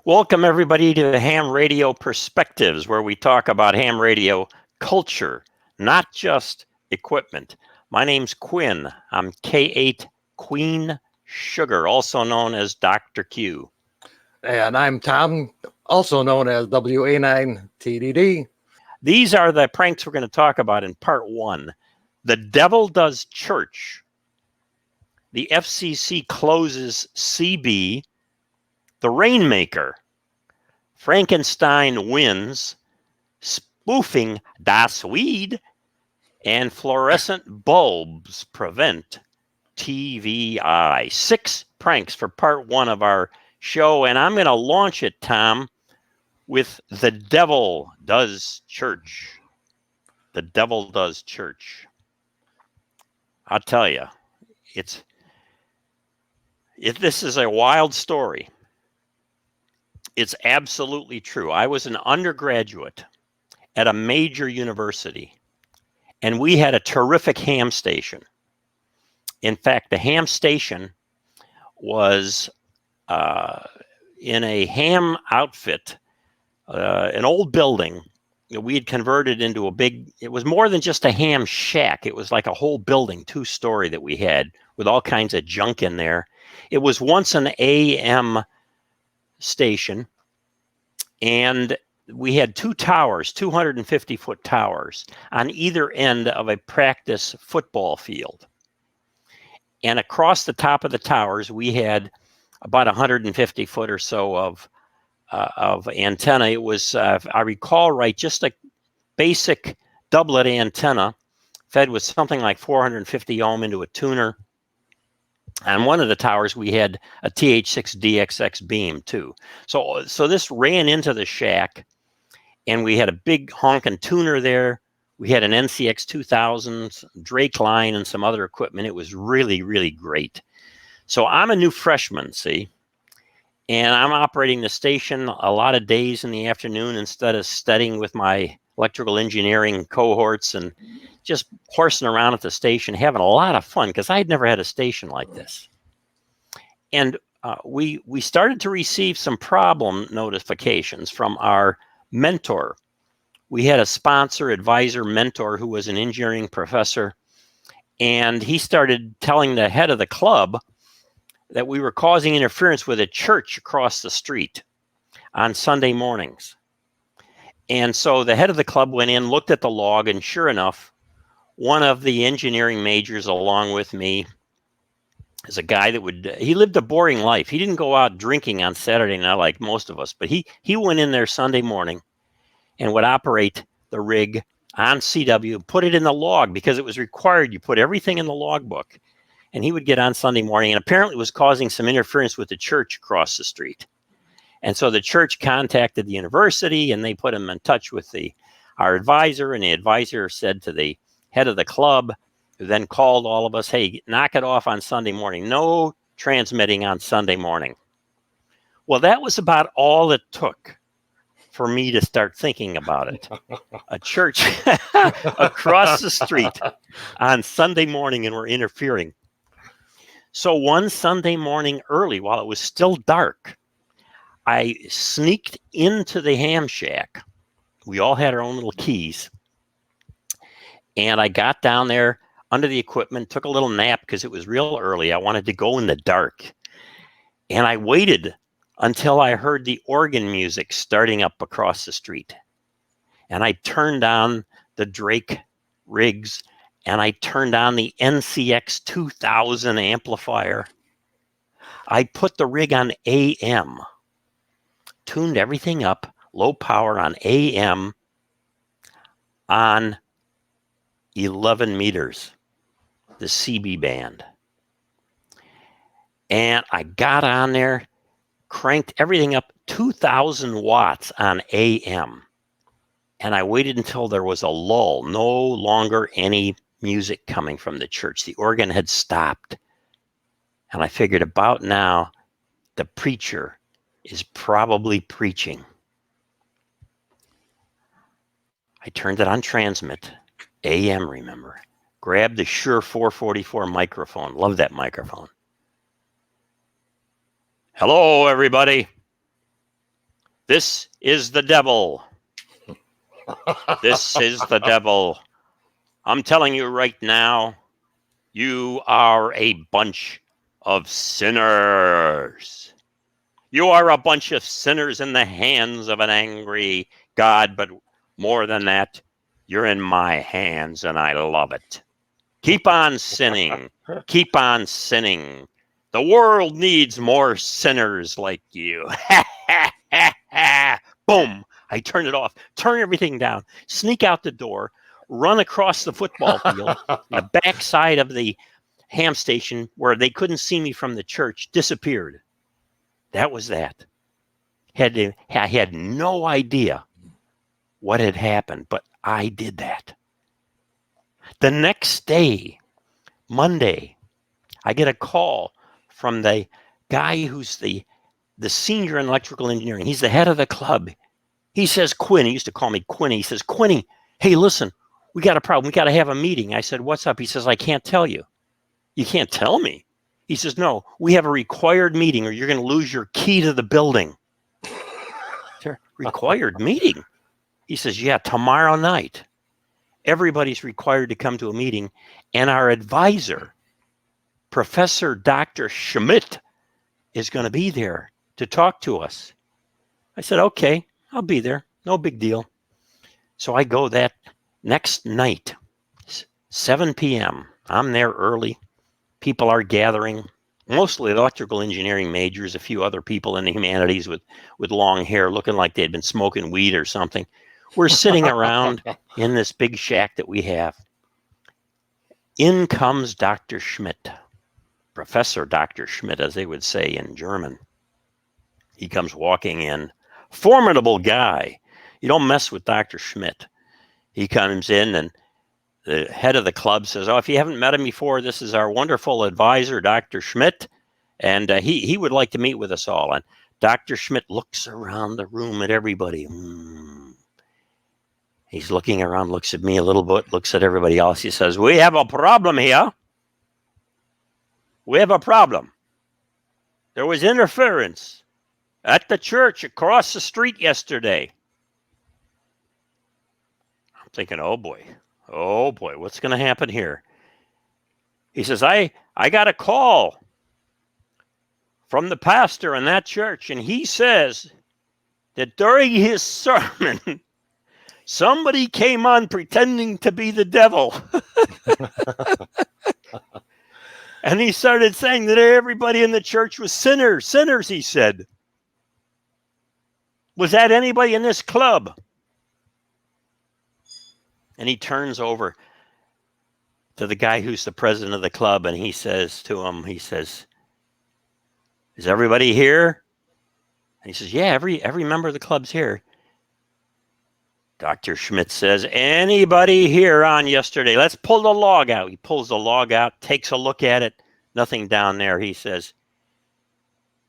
Welcome, everybody, to Ham Radio Perspectives, where we talk about ham radio culture, not just equipment. My name's Quinn. I'm K8 Queen Sugar, also known as Dr. Q. And I'm Tom, also known as WA9TDD. These are the pranks we're going to talk about in part one. The Devil Does Church. The FCC Closes CB. The Rainmaker. Frankenstein Wins. Spoofing the Swede. And Fluorescent Bulbs Prevent TVI. 6 pranks for part one of our show. And I'm going to launch it, Tom, with The Devil Does Church. The Devil Does Church. I'll tell you, this is a wild story. It's absolutely true. I was an undergraduate at a major university, and we had a terrific ham station. In fact, the ham station was in a ham outfit, an old building. We had converted into it was more than just a ham shack. It was like a whole building, 2-story that we had with all kinds of junk in there. It was once an AM station, and we had 2 towers, 250-foot towers on either end of a practice football field. And across the top of the towers, we had about 150 foot or so of antenna. It was, if I recall right, just a basic doublet antenna fed with something like 450 ohm into a tuner. On one of the towers, we had a TH6DXX beam too. So this ran into the shack, and we had a big honking tuner there. We had an NCX 2000, Drake line, and some other equipment. It was really, really great. So I'm a new freshman, see, and I'm operating the station a lot of days in the afternoon instead of studying with my electrical engineering cohorts and just horsing around at the station, having a lot of fun because I had never had a station like this. And we started to receive some problem notifications from our mentor. We had a sponsor, advisor, mentor who was an engineering professor, and he started telling the head of the club that we were causing interference with a church across the street on Sunday mornings. And so the head of the club went in, looked at the log, and sure enough, one of the engineering majors along with me is a guy that he lived a boring life. He didn't go out drinking on Saturday night like most of us, but he went in there Sunday morning and would operate the rig on CW, put it in the log because it was required. You put everything in the logbook. And he would get on Sunday morning and apparently was causing some interference with the church across the street. And so the church contacted the university, and they put him in touch with our advisor, and the advisor said to the head of the club, who then called all of us, hey, knock it off on Sunday morning. No transmitting on Sunday morning. Well, that was about all it took for me to start thinking about it. A church across the street on Sunday morning, and we're interfering. So one Sunday morning early, while it was still dark, I sneaked into the ham shack. We all had our own little keys. And I got down there under the equipment, took a little nap because it was real early. I wanted to go in the dark. And I waited until I heard the organ music starting up across the street. And I turned on the Drake rigs, and I turned on the NCX 2000 amplifier. I put the rig on AM, tuned everything up, low power on AM on 11 meters, the CB band. And I got on there, cranked everything up 2,000 watts on AM. And I waited until there was a lull, no longer any music coming from the church. The organ had stopped. And I figured about now, the preacher is probably preaching. I turned it on transmit, AM, remember. Grabbed the Shure 444 microphone. Love that microphone. Hello, everybody. This is the devil. This is the devil. I'm telling you right now, you are a bunch of sinners. You are a bunch of sinners in the hands of an angry God, but more than that, you're in my hands and I love it. Keep on sinning. Keep on sinning. The world needs more sinners like you. Boom. I turn it off, turn everything down, sneak out the door, run across the football field, the backside of the ham station where they couldn't see me from the church, disappeared. That was that. I had no idea what had happened, but I did that. The next day, Monday, I get a call from the guy who's the senior in electrical engineering. He's the head of the club. He says, Quinn, he used to call me Quinny. He says, Quinny, hey, listen, we got a problem. We got to have a meeting. I said, what's up? He says, I can't tell you. You can't tell me? He says, no, we have a required meeting or you're going to lose your key to the building. Required meeting? He says, yeah, tomorrow night. Everybody's required to come to a meeting. And our advisor, Professor Dr. Schmidt, is going to be there to talk to us. I said, okay, I'll be there. No big deal. So I go that next night, 7 p.m. I'm there early. People are gathering, mostly electrical engineering majors, a few other people in the humanities with long hair looking like they'd been smoking weed or something. We're sitting around in this big shack that we have. In comes Dr. Schmidt, Professor Dr. Schmidt, as they would say in German. He comes walking in. Formidable guy. You don't mess with Dr. Schmidt. He comes in and the head of the club says, oh, if you haven't met him before, this is our wonderful advisor, Dr. Schmidt, and he would like to meet with us all. And Dr. Schmidt looks around the room at everybody. He's looking around, looks at me a little bit, looks at everybody else. He says, we have a problem here. We have a problem. There was interference at the church across the street yesterday. I'm thinking, oh boy, what's going to happen here? He says, I got a call from the pastor in that church, and he says that during his sermon, somebody came on pretending to be the devil. And he started saying that everybody in the church was sinners, he said. Was that anybody in this club? And he turns over to the guy who's the president of the club, and he says to him, is everybody here? And he says, yeah, every member of the club's here. Dr. Schmidt says, anybody here on yesterday? Let's pull the log out. He pulls the log out, takes a look at it. Nothing down there. He says,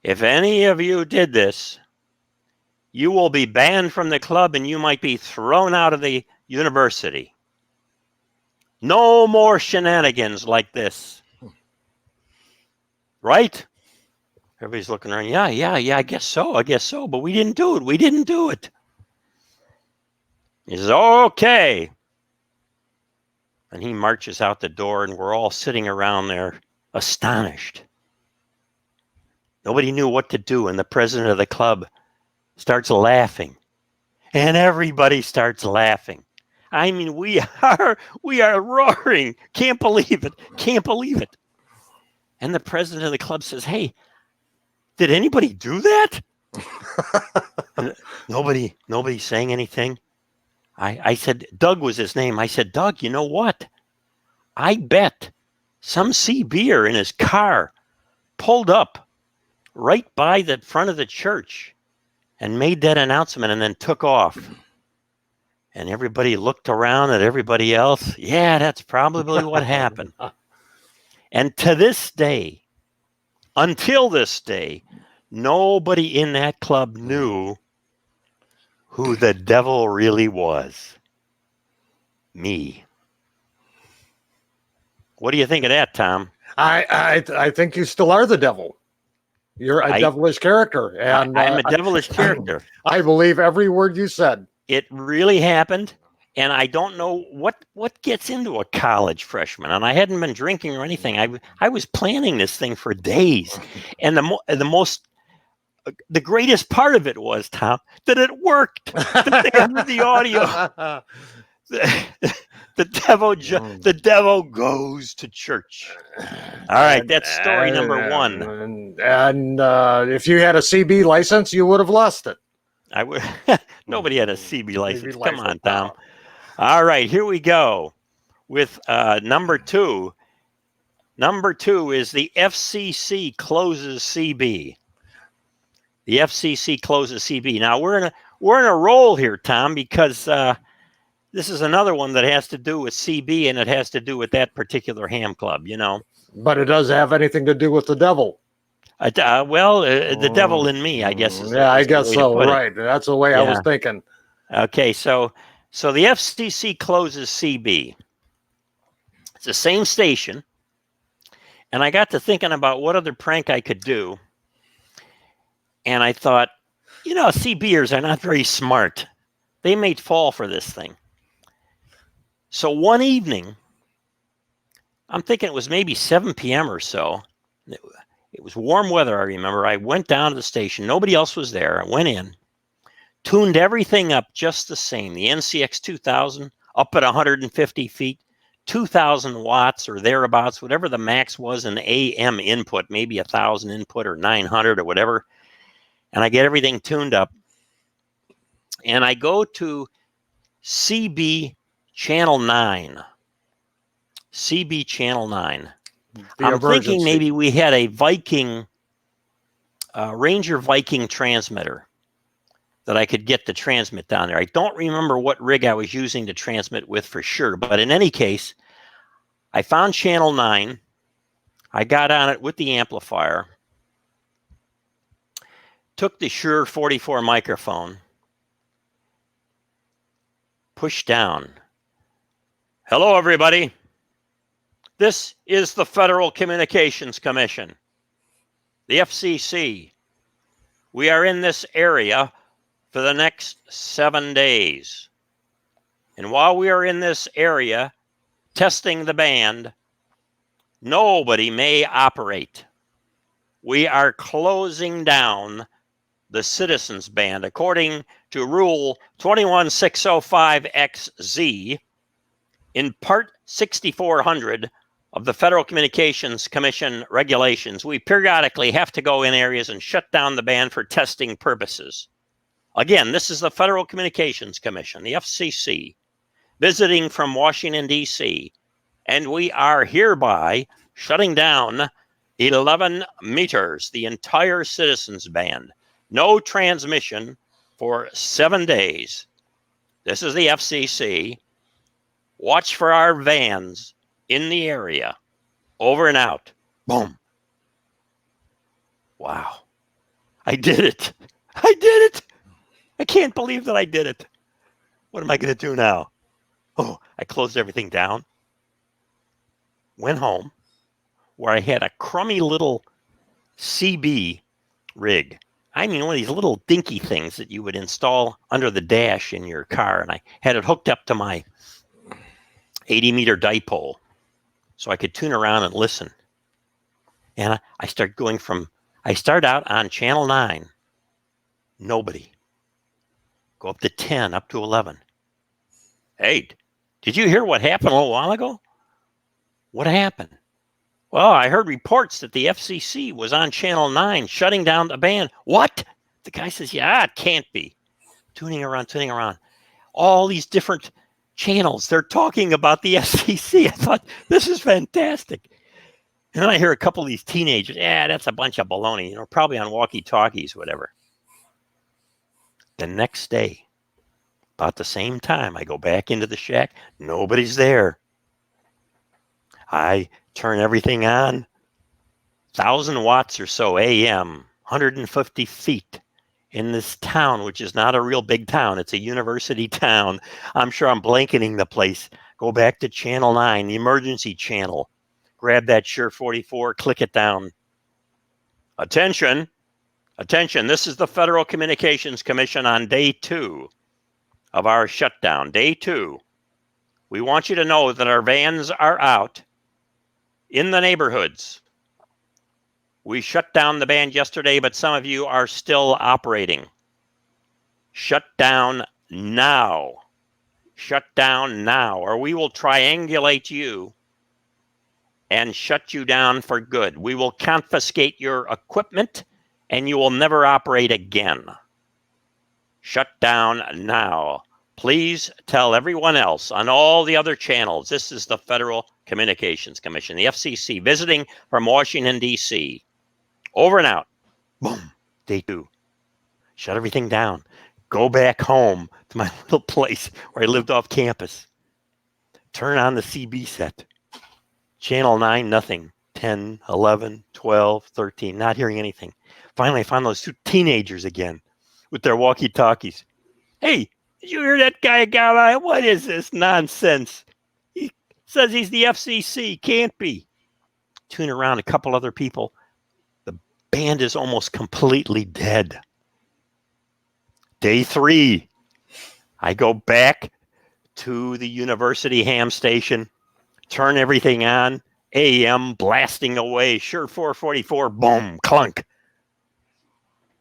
if any of you did this, you will be banned from the club and you might be thrown out of the university. No more shenanigans like this. Right? Everybody's looking around. Yeah, I guess so. But we didn't do it. He says, okay. And he marches out the door and we're all sitting around there astonished. Nobody knew what to do. And the president of the club starts laughing. And everybody starts laughing. I mean, we are roaring. Can't believe it. And the president of the club says, hey, did anybody do that? Nobody saying anything. I said, Doug was his name. I said, Doug, you know what? I bet some CB'er in his car pulled up right by the front of the church and made that announcement and then took off. And everybody looked around at everybody else. Yeah, that's probably what happened. And to this day, until this day, nobody in that club knew who the devil really was. Me. What do you think of that, Tom? I think you still are the devil. You're a devilish character, and I'm a devilish character. I believe every word you said. It really happened, and I don't know what gets into a college freshman. And I hadn't been drinking or anything. I was planning this thing for days, and the greatest part of it was, Tom, that it worked. That they heard the audio. The devil goes to church. All right, that's story number one. And if you had a CB license, you would have lost it. I would. Nobody had a CB license. Come on, Tom. All right, here we go with number two. Number two is the FCC Closes CB. The FCC Closes CB. Now we're in a roll here, Tom, because this is another one that has to do with CB, and it has to do with that particular ham club, you know. But it does have anything to do with the devil. The devil in me, I guess. I guess so. Right. That's the way I was thinking. Okay, so the FCC Closes CB. It's the same station, and I got to thinking about what other prank I could do, and I thought, you know, CBers are not very smart. They may fall for this thing. So one evening, I'm thinking it was maybe 7 p.m. or so. It was warm weather, I remember. I went down to the station. Nobody else was there. I went in, tuned everything up just the same. The NCX 2000 up at 150 feet, 2,000 watts or thereabouts, whatever the max was in AM input, maybe 1,000 input or 900 or whatever. And I get everything tuned up. And I go to CB Channel 9. CB Channel 9. I'm thinking maybe we had a Viking, Ranger Viking transmitter that I could get to transmit down there. I don't remember what rig I was using to transmit with for sure. But in any case, I found Channel 9. I got on it with the amplifier. Took the Shure 44 microphone. Pushed down. Hello, everybody. This is the Federal Communications Commission, the FCC. We are in this area for the next 7 days. And while we are in this area testing the band, nobody may operate. We are closing down the citizens band according to Rule 21605XZ in Part 6400 of the Federal Communications Commission regulations. We periodically have to go in areas and shut down the band for testing purposes. Again, this is the Federal Communications Commission, the FCC, visiting from Washington, D.C., and we are hereby shutting down 11 meters, the entire citizens band. No transmission for 7 days. This is the FCC. Watch for our vans in the area. Over and out. Boom. Wow. I did it. I did it. I can't believe that I did it. What am I going to do now? Oh, I closed everything down. Went home where I had a crummy little CB rig. I mean, one of these little dinky things that you would install under the dash in your car. And I had it hooked up to my 80-meter dipole so I could tune around and listen. And I start out on channel 9. Nobody. Go up to 10, up to 11. Hey, did you hear what happened a little while ago? What happened? Well, I heard reports that the FCC was on channel 9 shutting down the band. What? The guy says, yeah, it can't be. Tuning around. All these different channels, they're talking about the FCC. I thought, this is fantastic. And then I hear a couple of these teenagers, that's a bunch of baloney, probably on walkie-talkies, whatever. The next day, about the same time, I go back into the shack. Nobody's there. I turn everything on. 1,000 watts or so AM, 150 feet. In this town, which is not a real big town. It's a university town. I'm sure I'm blanketing the place. Go back to channel 9, the emergency channel. Grab that Shure 44, click it down. Attention, attention. This is the Federal Communications Commission on day 2 of our shutdown. Day 2. We want you to know that our vans are out in the neighborhoods. We shut down the band yesterday, but some of you are still operating. Shut down now. Shut down now, or we will triangulate you and shut you down for good. We will confiscate your equipment, and you will never operate again. Shut down now. Please tell everyone else on all the other channels. This is the Federal Communications Commission, the FCC, visiting from Washington, D.C. Over and out. Boom. Day 2. Shut everything down. Go back home to my little place where I lived off campus. Turn on the CB set. Channel 9, nothing. 10, 11, 12, 13, not hearing anything. Finally, I found those 2 teenagers again with their walkie-talkies. Hey, did you hear that guy got by? What is this nonsense? He says he's the FCC. Can't be. Tune around a couple other people. The band is almost completely dead. Day 3. I go back to the university ham station, turn everything on, AM blasting away, sure 444, boom, clunk.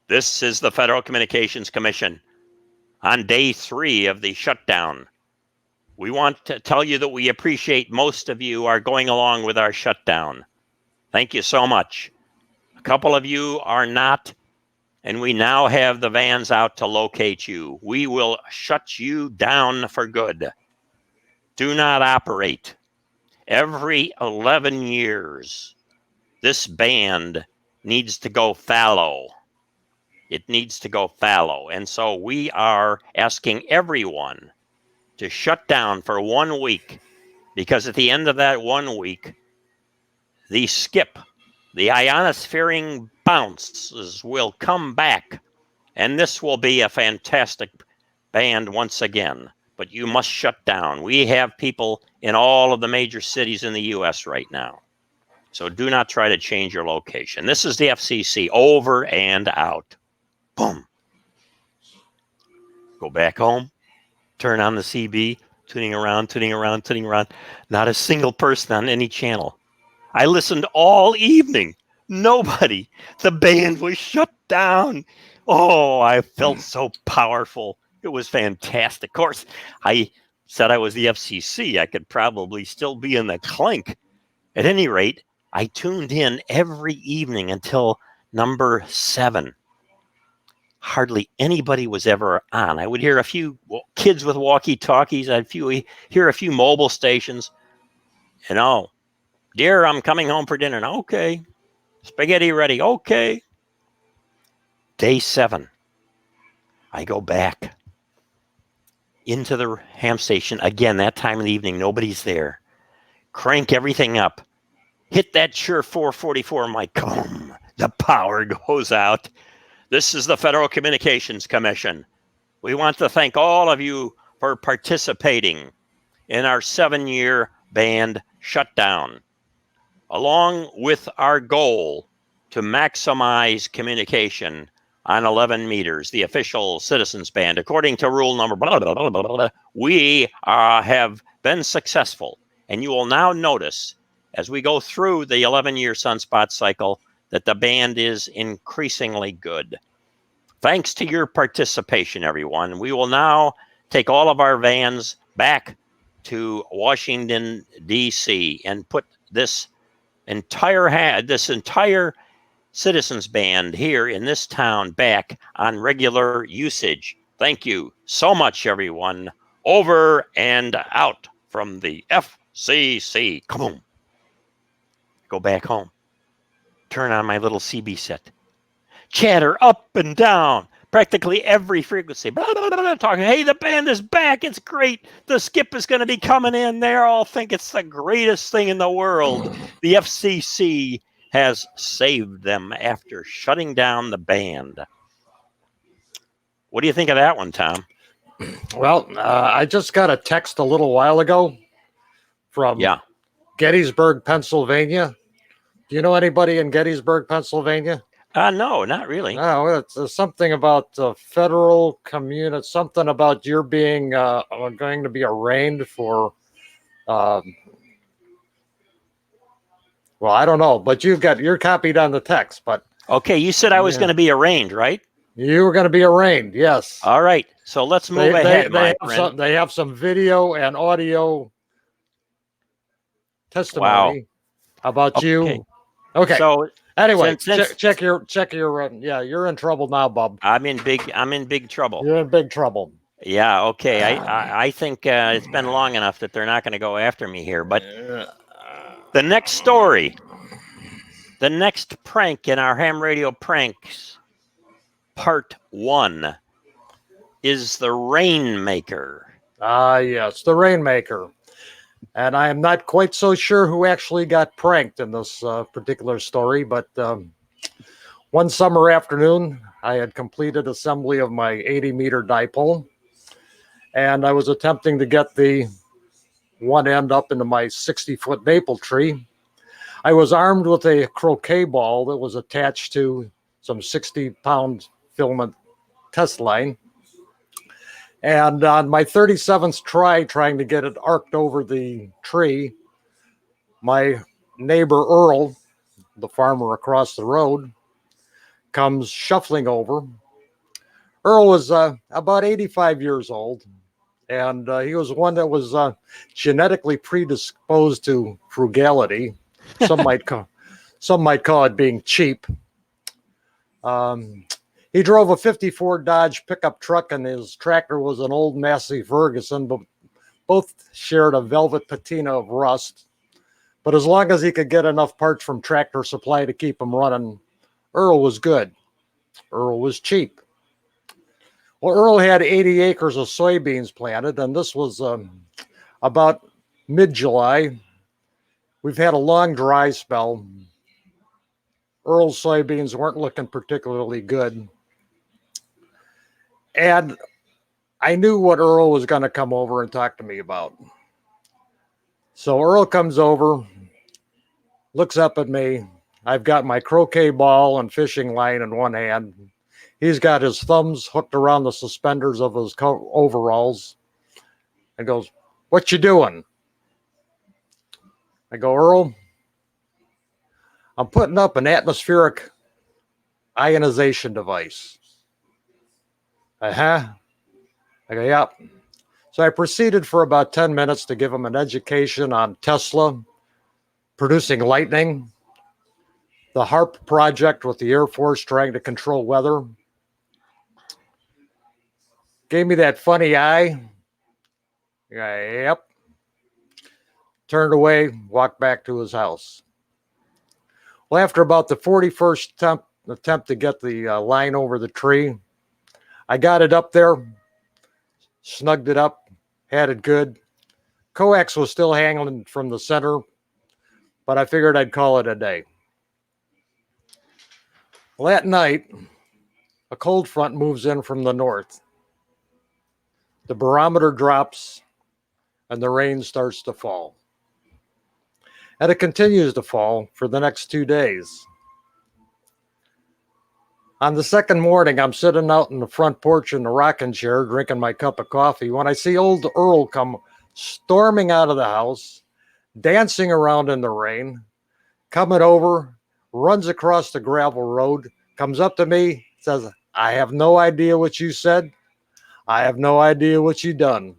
This is the Federal Communications Commission on day 3 of the shutdown. We want to tell you that we appreciate most of you are going along with our shutdown. Thank you so much. A couple of you are not, and we now have the vans out to locate you. We will shut you down for good. Do not operate. Every 11 years, this band needs to go fallow. It needs to go fallow. And so we are asking everyone to shut down for 1 week, because at the end of that 1 week, the skip, the ionosphering bounces will come back, and this will be a fantastic band once again. But you must shut down. We have people in all of the major cities in the U.S. right now. So do not try to change your location. This is the FCC, over and out. Boom. Go back home, turn on the CB, tuning around. Not a single person on any channel. I listened all evening. Nobody. The band was shut down. Oh, I felt so powerful. It was fantastic. Of course, I said I was the FCC. I could probably still be in the clink. At any rate, I tuned in every evening until number 7. Hardly anybody was ever on. I would hear a few kids with walkie-talkies. I'd hear a few mobile stations. Dear, I'm coming home for dinner. Okay. Spaghetti ready. Okay. Day 7. I go back into the ham station again. That time of the evening, nobody's there. Crank everything up. Hit that sure 444 mic. Boom. The power goes out. This is the Federal Communications Commission. We want to thank all of you for participating in our 7-year band shutdown, along with our goal to maximize communication on 11 meters, the official citizens band. According to rule number blah, blah, blah, blah, blah, we have been successful. And you will now notice, as we go through the 11-year sunspot cycle, that the band is increasingly good. Thanks to your participation, everyone. We will now take all of our vans back to Washington, D.C. and put this entire citizens band here in this town back on regular usage. Thank you so much, everyone. Over and out from the FCC. Come on. Go back home. Turn on my little CB set. Chatter up and down. Practically every frequency. Blah, blah, blah, blah, talking. Hey, the band is back. It's great. The skip is going to be coming in. They all think it's the greatest thing in the world. The FCC has saved them after shutting down the band. What do you think of that one, Tom? Well, I just got a text a little while ago from Gettysburg, Pennsylvania. Do you know anybody in Gettysburg, Pennsylvania? No, not really. No, it's something about federal community, something about you're being going to be arraigned for. Uh, well, I don't know, but you're copied on the text, but Okay, you said I was going to be arraigned, right? you were going to be arraigned. Yes. All right, so let's move ahead, my friend. They have some video and audio testimony about Okay. you. Okay. So Anyway, since check your yeah, you're in trouble now, Bob. I'm in big trouble. You're in big trouble. Yeah, okay. I think it's been long enough that they're not going to go after me here. But the next story, the next prank in our ham radio pranks, part 1, is the rainmaker. Yes, the rainmaker. And I am not quite so sure who actually got pranked in this particular story, but one summer afternoon, I had completed assembly of my 80-meter dipole, and I was attempting to get the one end up into my 60-foot maple tree. I was armed with a croquet ball that was attached to some 60-pound filament test line. And on my 37th try, trying to get it arced over the tree, my neighbor Earl, the farmer across the road, comes shuffling over. Earl was about 85 years old, and he was one that was genetically predisposed to frugality. Some might call it being cheap. He drove a 54 Dodge pickup truck, and his tractor was an old Massey Ferguson, but both shared a velvet patina of rust. But as long as he could get enough parts from Tractor Supply to keep him running, Earl was good. Earl was cheap. Well, Earl had 80 acres of soybeans planted, and this was about mid-July. We've had a long dry spell. Earl's soybeans weren't looking particularly good. And I knew what Earl was going to come over and talk to me about. So Earl comes over, looks up at me. I've got my croquet ball and fishing line in one hand. He's got his thumbs hooked around the suspenders of his overalls and goes, "What you doing?" I go, "Earl, I'm putting up an atmospheric ionization device." I go, "Yep." So I proceeded for about 10 minutes to give him an education on Tesla, producing lightning, the HARP project with the Air Force trying to control weather. Gave me that funny eye. Yep. Turned away, walked back to his house. Well, after about the 41st attempt to get the line over the tree, I got it up there, snugged it up, had it good. Coax was still hanging from the center, but I figured I'd call it a day. Well, that night, a cold front moves in from the north. The barometer drops, and the rain starts to fall. And it continues to fall for the next 2 days. On the second morning, I'm sitting out in the front porch in the rocking chair, drinking my cup of coffee, when I see old Earl come storming out of the house, dancing around in the rain, coming over, runs across the gravel road, comes up to me, says, "I have no idea what you said. I have no idea what you done,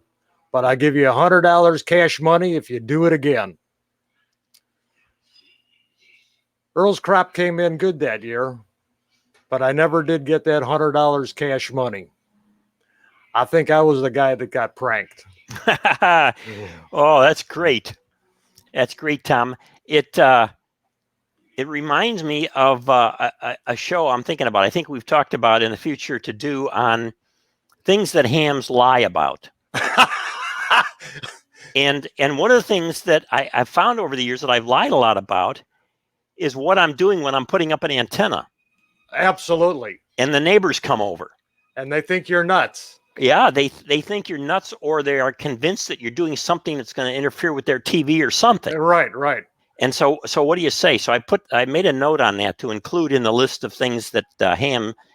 but I give you $100 cash money if you do it again." Earl's crop came in good that year, but I never did get that $100 cash money. I think I was the guy that got pranked. Oh, that's great. That's great, Tom. It reminds me of a show I'm thinking about. I think we've talked about in the future to do on things that hams lie about. And one of the things that I've found over the years that I've lied a lot about is what I'm doing when I'm putting up an antenna. Absolutely. And the neighbors come over. And they think you're nuts. Yeah, they think you're nuts, or they are convinced that you're doing something that's going to interfere with their TV or something. Right. And so what do you say? So I made a note on that to include in the list of things that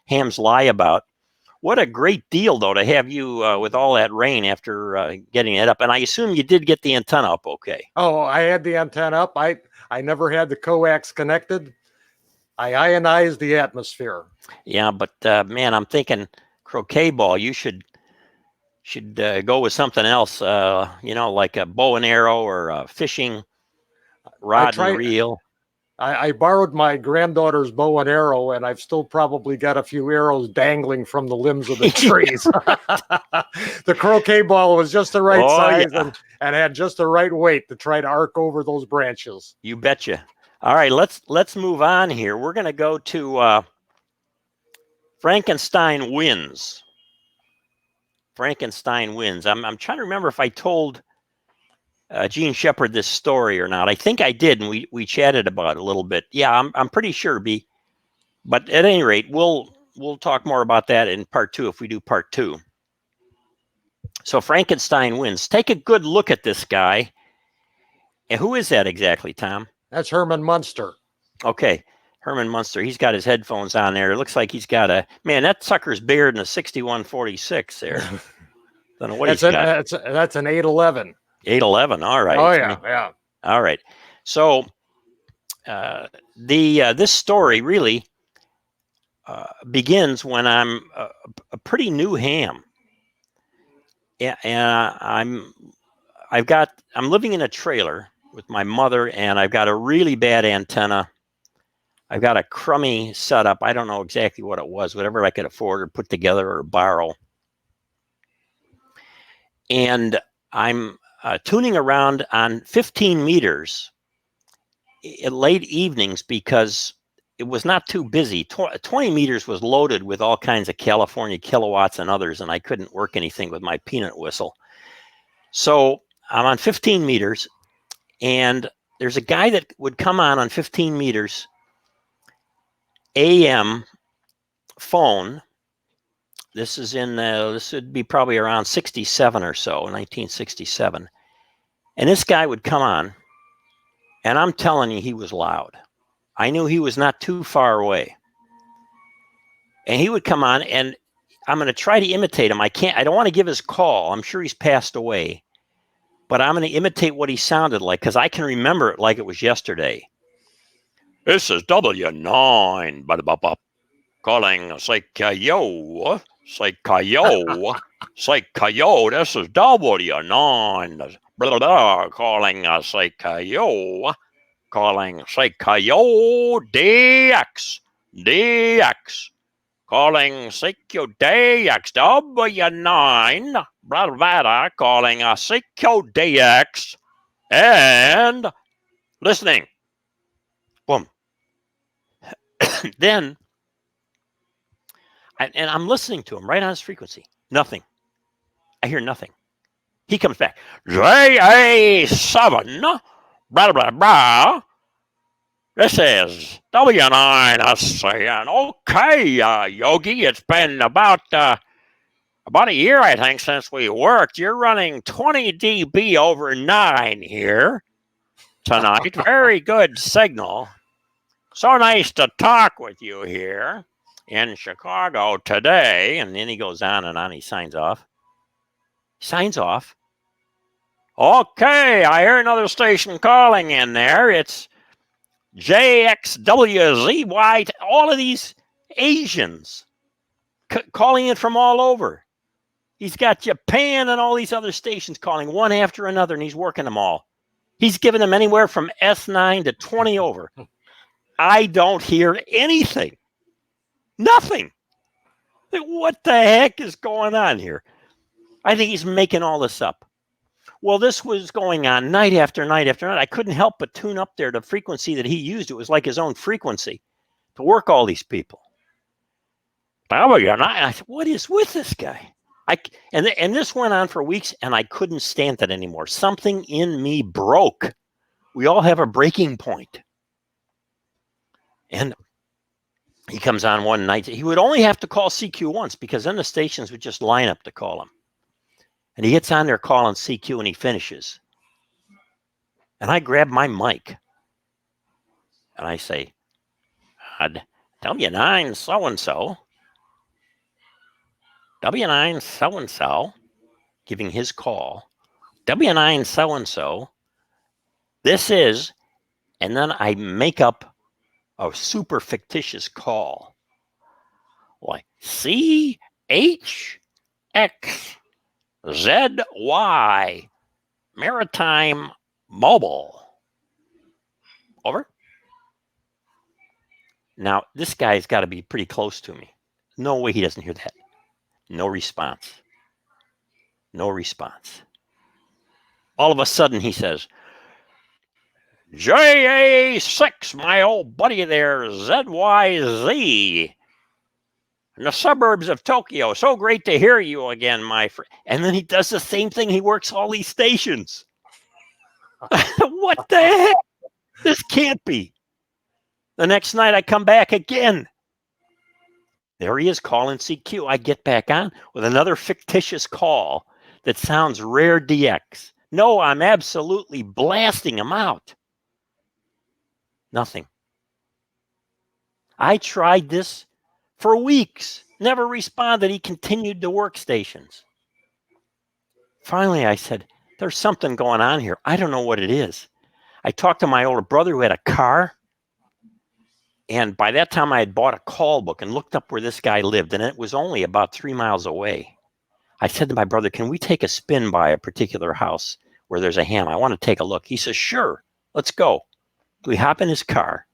hams lie about. What a great deal, though, to have you with all that rain after getting it up. And I assume you did get the antenna up okay. Oh, I had the antenna up. I never had the coax connected. I ionized the atmosphere. Yeah, but man, I'm thinking croquet ball. You should go with something else. Like a bow and arrow or a fishing rod and reel. I borrowed my granddaughter's bow and arrow, and I've still probably got a few arrows dangling from the limbs of the trees. The croquet ball was just the right size and had just the right weight to try to arc over those branches. You betcha. All right, let's move on here. We're going to go to Frankenstein wins. Frankenstein wins. I'm trying to remember if I told Gene Shepard this story or not. I think I did, and we chatted about it a little bit. Yeah, I'm pretty sure, B. But at any rate, we'll talk more about that in part 2 if we do part 2. So Frankenstein wins. Take a good look at this guy. And who is that exactly, Tom? That's Herman Munster. Okay, Herman Munster. He's got his headphones on there. It looks like he's got that sucker's bigger than a 6146 there. Don't know what he's got. That's an 811. 811. All right. Oh yeah. All right. So this story really begins when I'm a pretty new ham. Yeah, and I'm living in a trailer with my mother, and I've got a really bad antenna. I've got a crummy setup. I don't know exactly what it was, whatever I could afford or put together or borrow. And I'm tuning around on 15 meters at late evenings because it was not too busy. 20 meters was loaded with all kinds of California kilowatts and others, and I couldn't work anything with my peanut whistle. So I'm on 15 meters, and there's a guy that would come on 15 meters AM phone. This is this would be probably around 67 or so, 1967. And this guy would come on, and I'm telling you, he was loud. I knew he was not too far away. And he would come on, and I'm going to try to imitate him. I don't want to give his call. I'm sure he's passed away. But I'm going to imitate what he sounded like because I can remember it like it was yesterday. This is W9, calling Sakayo. Sakayo. Sakayo. This is W9. Blah, blah, calling Sakayo. Calling Sakayo DX. DX. Calling Sakayo DX. W9. Blah, blah, calling Sakayo DX. And listening. Boom. Then, and I'm listening to him right on his frequency. Nothing. I hear nothing. He comes back. JA7. Blah, blah, blah. This is W9. I'm saying, okay, Yogi, it's been about a year, I think, since we worked. You're running 20 dB over 9 here tonight. Very good signal. So nice to talk with you here in Chicago today. And then he goes on and on. He signs off. Signs off. Okay, I hear another station calling in there. It's JXWZY. All of these Asians calling in from all over. He's got Japan and all these other stations calling one after another, and he's working them all. He's giving them anywhere from S9 to 20 over. I don't hear anything. Nothing. What the heck is going on here? I think he's making all this up. Well, this was going on night after night after night. I couldn't help but tune up there the frequency that he used. It was like his own frequency to work all these people. I said, what is with this guy? And this went on for weeks, and I couldn't stand it anymore. Something in me broke. We all have a breaking point. And he comes on one night. He would only have to call CQ once because then the stations would just line up to call him. And he gets on there calling CQ and he finishes. And I grab my mic And I say, W9 so-and-so. W9 so-and-so, giving his call. W9 so-and-so. This is, and then I make up a super fictitious call. Like CHXZY Maritime Mobile. Over. Now, this guy's got to be pretty close to me. No way he doesn't hear that. No response. No response. All of a sudden, he says, JA6, my old buddy there, ZYZ. In the suburbs of Tokyo. So great to hear you again, my friend. And then he does the same thing. He works all these stations. What the heck? This can't be. The next night I come back again. There he is calling CQ. I get back on with another fictitious call that sounds rare DX. No, I'm absolutely blasting him out. Nothing. I tried this for weeks. Never responded. He continued to work stations. Finally, I said, there's something going on here. I don't know what it is. I talked to my older brother who had a car. And by that time, I had bought a call book and looked up where this guy lived. And it was only about 3 miles away. I said to my brother, can we take a spin by a particular house where there's a ham? I want to take a look. He says, sure, let's go. We hop in his car.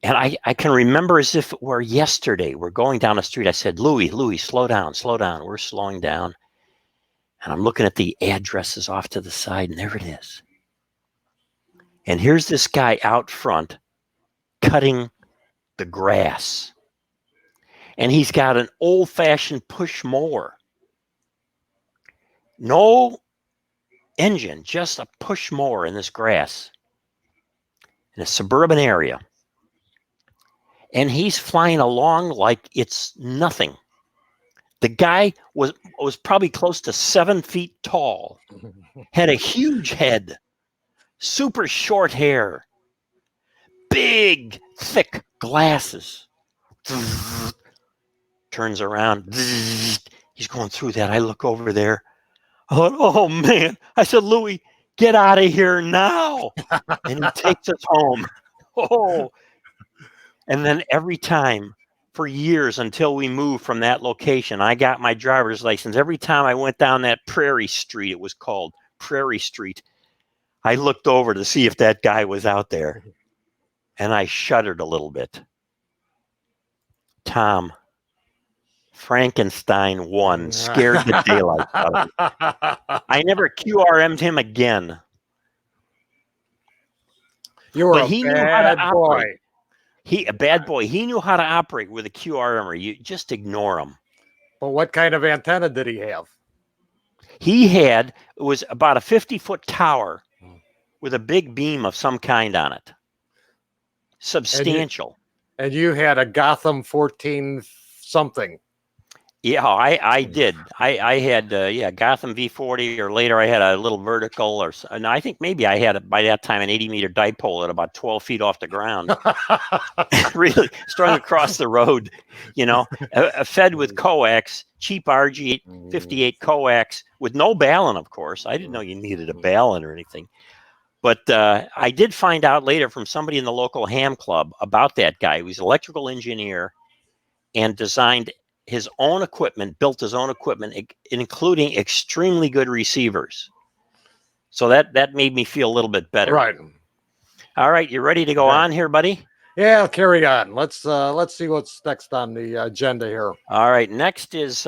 And I can remember as if it were yesterday. We're going down the street. I said, Louis, slow down, slow down. We're slowing down. And I'm looking at the addresses off to the side, and there it is. And here's this guy out front cutting the grass. And he's got an old-fashioned push mower. No engine, just a push mower in this grass in a suburban area. And he's flying along like it's nothing. The guy was probably close to 7 feet tall, had a huge head, super short hair, big, thick glasses. Turns around. He's going through that. I look over there. I thought, oh, man. I said, Louis, get out of here now. And he takes us home. Oh. And then every time for years until we moved from that location, I got my driver's license. Every time I went down that Prairie Street, it was called Prairie Street, I looked over to see if that guy was out there. And I shuddered a little bit. Tom, Frankenstein won, scared the daylight out of me. I never QRM'd him again. You were a bad boy. A bad boy. He knew how to operate with a QRMer. You just ignore him. But what kind of antenna did he have? It was about a 50-foot tower with a big beam of some kind on it. Substantial. And you had a Gotham 14 something. Yeah, I did. I had Gotham V40, or later I had a little vertical, and I think maybe I had by that time an 80-meter dipole at about 12 feet off the ground, really strung across the road. Fed with coax, cheap RG58 coax with no balun, of course. I didn't know you needed a balun or anything, but I did find out later from somebody in the local ham club about that guy. He was an electrical engineer and designed his own equipment, built his own equipment, including extremely good receivers. So that made me feel a little bit better. Right. All right, you ready to go on here, buddy? Yeah, carry on. Let's see what's next on the agenda here. All right, next is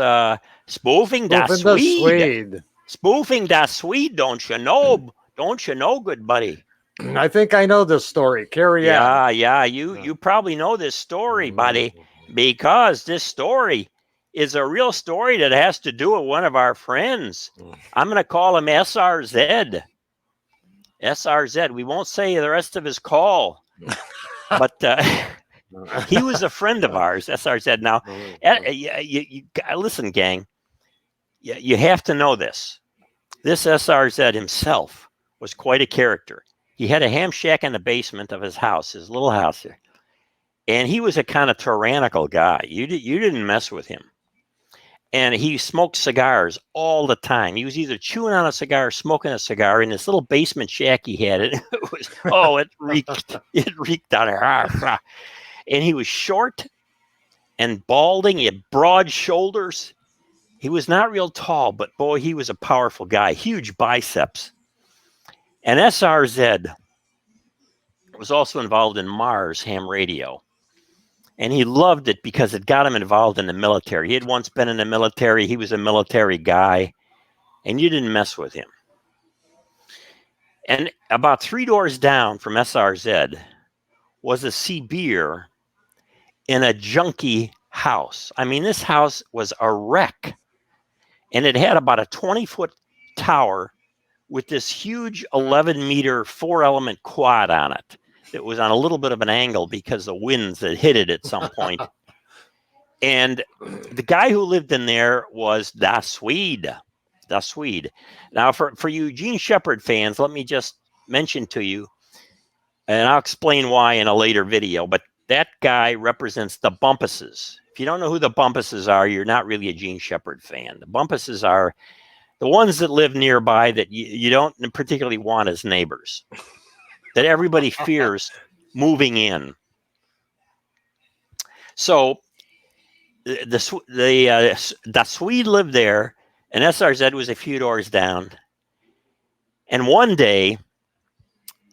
Spoofing the Swede. Spoofing the Swede, don't you know? Don't you know, good buddy? I think I know this story. Carry on. Yeah, you probably know this story, buddy, because this story is a real story that has to do with one of our friends. I'm going to call him SRZ. SRZ. We won't say the rest of his call, but he was a friend of ours, SRZ. Now, you listen, gang, you have to know this. This SRZ himself was quite a character. He had a ham shack in the basement of his house, his little house there. And he was a kind of tyrannical guy. You didn't mess with him. And he smoked cigars all the time. He was either chewing on a cigar or smoking a cigar in this little basement shack he had. And it was, oh, it reeked. It reeked out there. And he was short and balding. He had broad shoulders. He was not real tall, but boy, he was a powerful guy. Huge biceps. And SRZ was also involved in Mars ham radio. And he loved it because it got him involved in the military. He had once been in the military. He was a military guy. And you didn't mess with him. And about 3 doors down from SRZ was a CBer in a junky house. I mean, this house was a wreck. And it had about a 20-foot tower with this huge 11-meter 4-element quad on it. It was on a little bit of an angle because the winds had hit it at some point. And the guy who lived in there was the Swede. The Swede. Now, for you Gene Shepard fans, let me just mention to you, and I'll explain why in a later video, but that guy represents the Bumpuses. If you don't know who the Bumpuses are, you're not really a Gene Shepard fan. The Bumpuses are the ones that live nearby that you don't particularly want as neighbors, that everybody fears moving in. So the Swede lived there, and SRZ was a few doors down. And one day,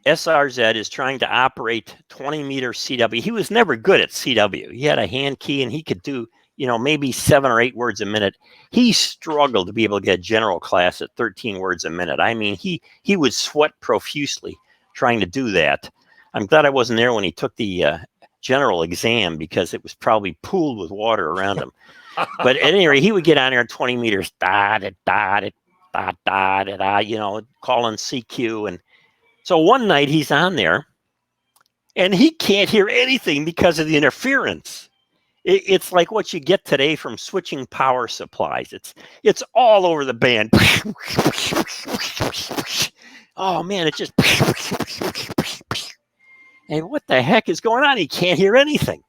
SRZ is trying to operate 20-meter CW. He was never good at CW. He had a hand key, and he could do, maybe 7 or 8 words a minute. He struggled to be able to get general class at 13 words a minute. I mean, he would sweat profusely trying to do that. I'm glad I wasn't there when he took the general exam because it was probably pooled with water around him. But at any rate, he would get on there 20 meters, calling CQ. And so one night he's on there and he can't hear anything because of the interference. It's like what you get today from switching power supplies. It's all over the band. Oh man, it just. And what the heck is going on? He can't hear anything.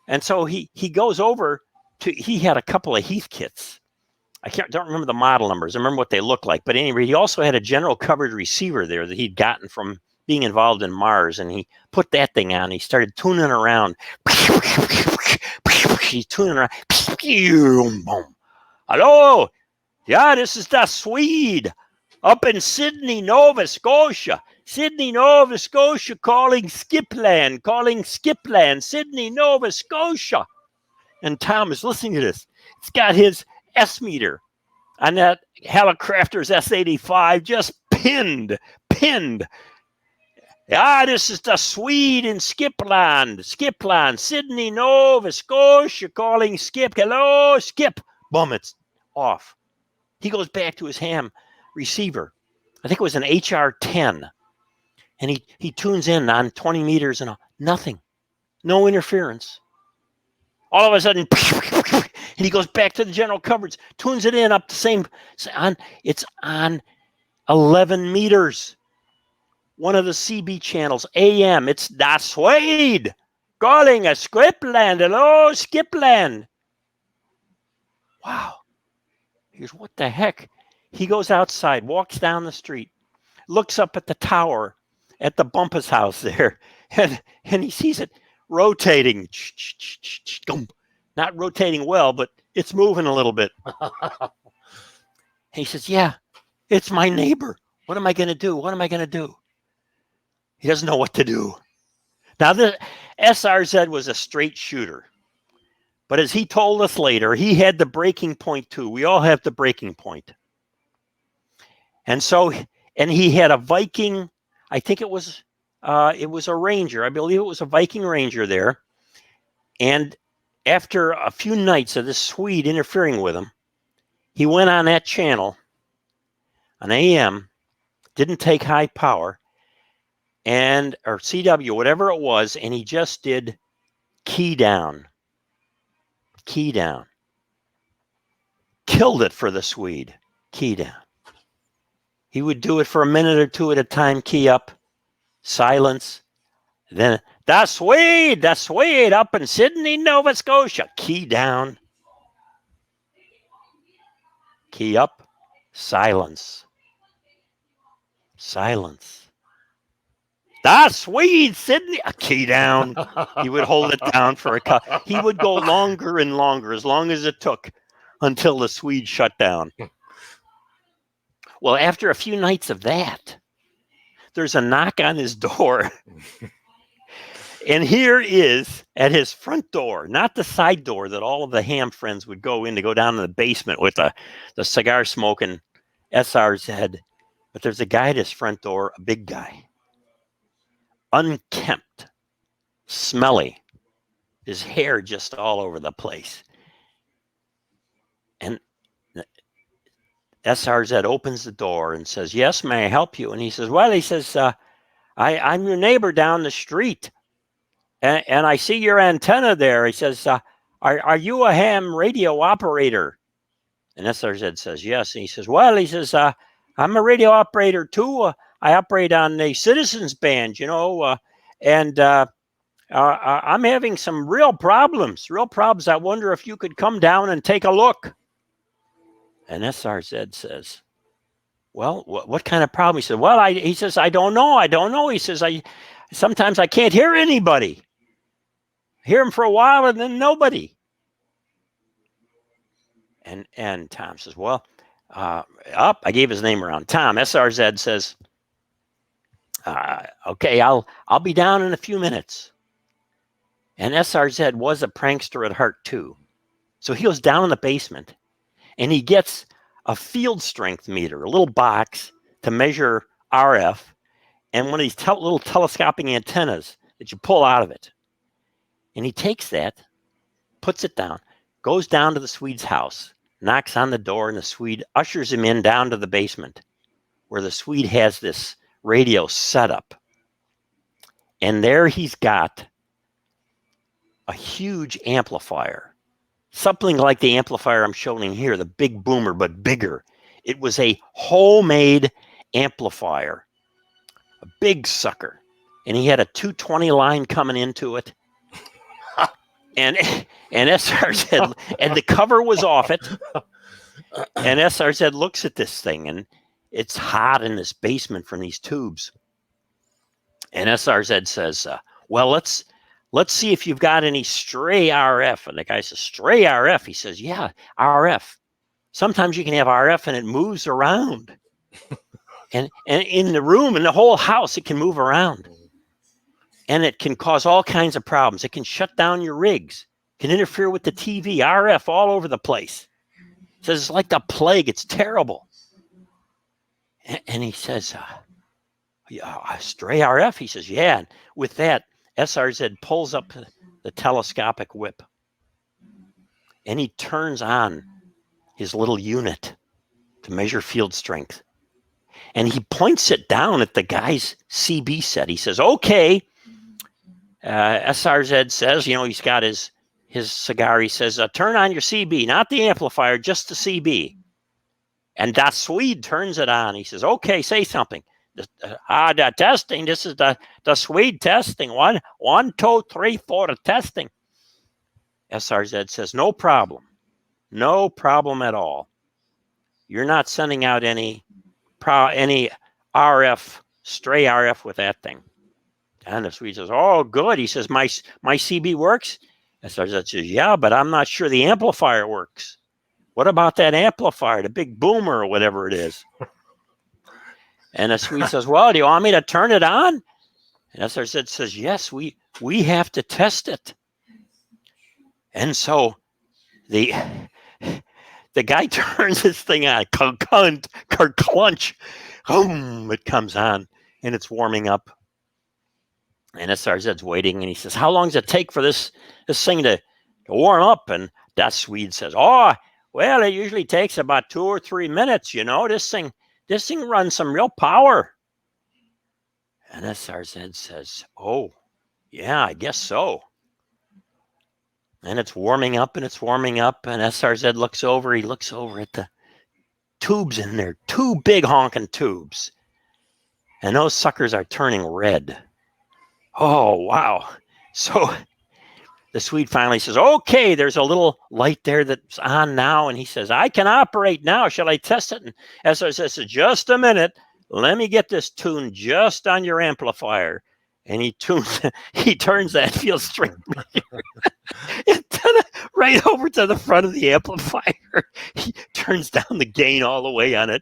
And so he goes over to, he had a couple of Heath kits. Don't remember the model numbers. I remember what they looked like. But anyway, he also had a general covered receiver there that he'd gotten from being involved in Mars. And he put that thing on. He started tuning around. He's tuning around. Hello. Yeah, this is the Swede up in Sydney, Nova Scotia. Sydney, Nova Scotia, calling Skipland, Sydney, Nova Scotia. And Tom is listening to this. It's got his S-meter on that Helicrafter's S-85 just pinned. Ah, this is the Swede in Skipland, Sydney, Nova Scotia, calling Skip. Hello, Skip. Boom, it's off. He goes back to his ham receiver. I think it was an HR-10. And he tunes in on 20 meters and nothing. No interference. All of a sudden, and he goes back to the general coverage, tunes it in up the same. It's on 11 meters. One of the CB channels, AM. It's the Swede calling a Skipland. Hello, Skipland. Wow. Here's what the heck. He goes outside, walks down the street, looks up at the tower at the Bumpus house there, and he sees it rotating. Not rotating well, but it's moving a little bit. He says, yeah, it's my neighbor. What am I going to do? He doesn't know what to do. Now, the SRZ was a straight shooter. But as he told us later, he had the breaking point too. We all have the breaking point. And he had a Viking, I think it was a Ranger. I believe it was a Viking Ranger there. And after a few nights of this Swede interfering with him, he went on that channel, an AM, didn't take high power, or CW, whatever it was, and he just did key down. Killed it for the Swede. Key down. He would do it for a minute or two at a time, key up, silence. Then, the Swede up in Sydney, Nova Scotia, key down, key up, silence, silence. The Swede, Sydney, a key down. He would hold it down for a couple. He would go longer and longer, as long as it took, until the Swede shut down. Well, after a few nights of that, there's a knock on his door. And here is at his front door, not the side door that all of the ham friends would go in to go down to the basement with the cigar smoking SRZ. But there's a guy at his front door, a big guy, unkempt, smelly, his hair just all over the place. And SRZ opens the door and says, "Yes, may I help you?" And he says, "Well," he says, I'm your neighbor down the street. And I see your antenna there." He says, are you a ham radio operator?" And SRZ says, "Yes." And he says, "Well," he says, "I'm a radio operator too. I operate on the Citizens Band, and I'm having some real problems. I wonder if you could come down and take a look." And SRZ says, "Well, what kind of problem?" He said, "Well, he says, I don't know. He says, sometimes I can't hear anybody. Hear him for a while and then nobody." And Tom says, "Well, I gave his name around. Tom." SRZ says, "Okay, I'll be down in a few minutes." And SRZ was a prankster at heart too. So he goes down in the basement and he gets a field strength meter, a little box to measure RF, and one of these little telescoping antennas that you pull out of it. And he takes that, puts it down, goes down to the Swede's house, knocks on the door, and the Swede ushers him in down to the basement where the Swede has this radio set up. And there he's got a huge amplifier, something like the amplifier I'm showing here, the big boomer, but bigger. It was a homemade amplifier, a big sucker. And he had a 220 line coming into it. And SRZ, and the cover was off it. And SRZ looks at this thing, and it's hot in this basement from these tubes. And SRZ says, "Well, let's see if you've got any stray RF." And the guy says, "Stray RF?" He says, "Yeah, RF. Sometimes you can have RF and it moves around. and in the room, in the whole house, it can move around. And it can cause all kinds of problems. It can shut down your rigs, can interfere with the TV, RF all over the place." He says, "It's like the plague. It's terrible." And he says, "Stray RF?" He says, "Yeah." And with that, SRZ pulls up the telescopic whip and he turns on his little unit to measure field strength. And he points it down at the guy's CB set. He says, "Okay." SRZ says, he's got his cigar. He says, "Turn on your CB, not the amplifier, just the CB." And that Swede turns it on. He says, "Okay, say something." The testing. This is the Swede testing. 1, 2, 3, 4, the testing. SRZ says, "No problem. No problem at all. You're not sending out any RF, stray RF with that thing." And the Swede says, "Oh, good." He says, my CB works?" SRZ says, "Yeah, but I'm not sure the amplifier works." "What about that amplifier, the big boomer or whatever it is?" And the Swede says, "Well, do you want me to turn it on?" And SRZ says, "Yes, we have to test it." And so the guy turns this thing on, clunch, it comes on, and it's warming up. And SRZ's waiting, and he says, "How long does it take for this thing to warm up?" And that Swede says, "Oh, well, it usually takes about 2 or 3 minutes. This thing runs some real power." And SRZ says, "Oh, yeah, I guess so." And it's warming up, and it's warming up. And SRZ looks over. He looks over at the tubes in there, 2 big honking tubes. And those suckers are turning red. Oh, wow. So the Swede finally says, okay, there's a little light there that's on now. And he says, I can operate now. Shall I test it? And SR says, just a minute. Let me get this tuned just on your amplifier. And he turns that field strength meter right over to the front of the amplifier. He turns down the gain all the way on it.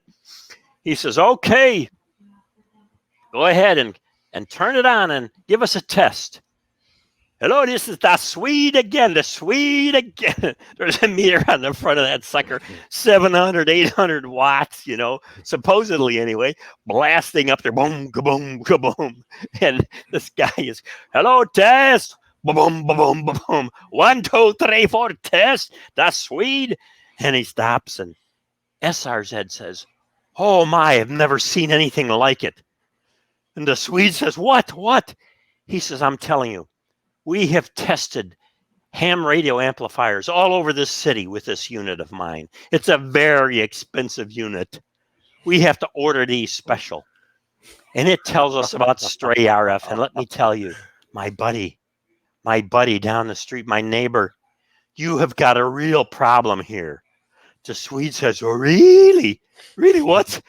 He says, okay, go ahead and turn it on and give us a test. Hello, this is the Swede again, the Swede again. There's a meter on the front of that sucker, 700, 800 watts, supposedly anyway, blasting up there, boom, kaboom, kaboom. And this guy is, hello, test, boom, boom, boom, boom. 1, 2, 3, 4, test, the Swede. And he stops, and SRZ says, oh my, I've never seen anything like it. And the Swede says, what? He says, I'm telling you, we have tested ham radio amplifiers all over this city with this unit of mine. It's a very expensive unit. We have to order these special. And it tells us about stray RF. And let me tell you, my buddy down the street, my neighbor, you have got a real problem here. The Swede says, oh, really? Really? What's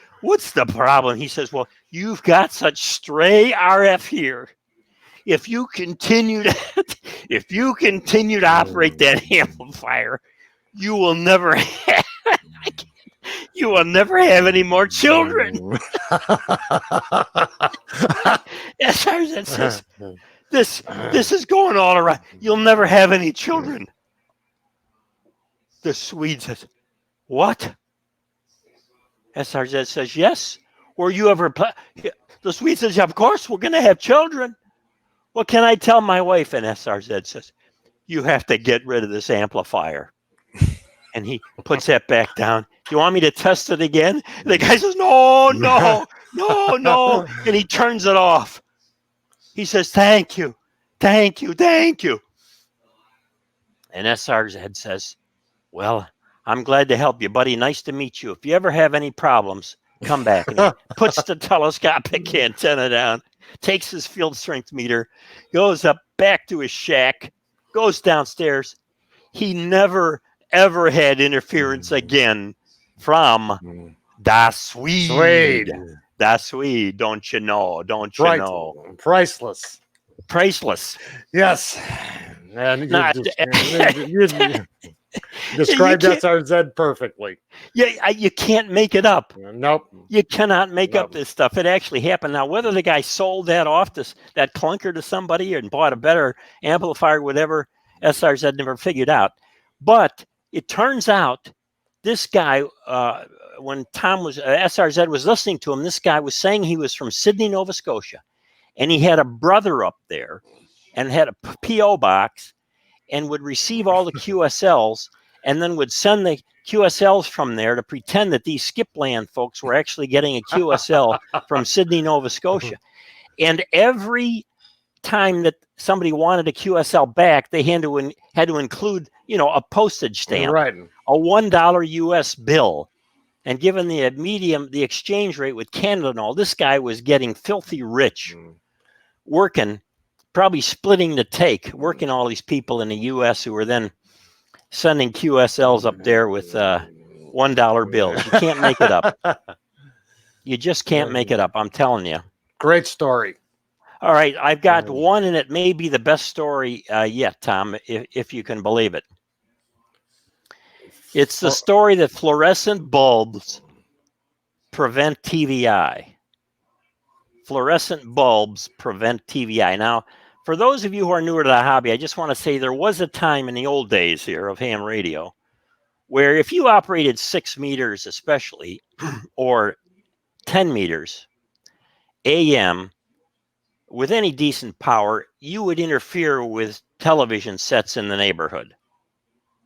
the problem? He says, well, you've got such stray RF here. If you continue to operate that amplifier, you will never have any more children. SRZ says, this is going all around. You'll never have any children. The Swede says, what? SRZ says, yes. Were you ever? The Swede says, of course, we're going to have children. Well, can I tell my wife? And SRZ says, you have to get rid of this amplifier. And he puts that back down. Do you want me to test it again? And the guy says, no. And he turns it off. He says, thank you. And SRZ says, well, I'm glad to help you, buddy. Nice to meet you. If you ever have any problems, come back. And he puts the telescopic antenna down. Takes his field strength meter, goes up back to his shack, goes downstairs. He never, ever had interference again from the Swede. The Swede, don't you know? Priceless. Yes. And you described SRZ perfectly. Yeah, you can't make it up. Nope. You cannot make up this stuff. It actually happened. Now, whether the guy sold that off that clunker to somebody and bought a better amplifier, whatever, SRZ never figured out. But it turns out this guy, when SRZ was listening to him, this guy was saying he was from Sydney, Nova Scotia, and he had a brother up there and had a P.O. box and would receive all the QSLs and then would send the QSLs from there to pretend that these Skipland folks were actually getting a QSL from Sydney, Nova Scotia. And every time that somebody wanted a QSL back, they had to include, a postage stamp, right, a $1 US bill. And given the exchange rate with Canada and all, this guy was getting filthy rich, working, probably splitting the take, working all these people in the U.S. who were then sending QSLs up there with $1 bills. You can't make it up. You just can't make it up. I'm telling you. Great story. All right. I've got one, and it may be the best story yet, Tom, if you can believe it. It's the story that fluorescent bulbs prevent TVI. Fluorescent bulbs prevent TVI. Now, for those of you who are newer to the hobby, I just want to say there was a time in the old days here of ham radio where if you operated 6 meters especially, or 10 meters AM with any decent power, you would interfere with television sets in the neighborhood.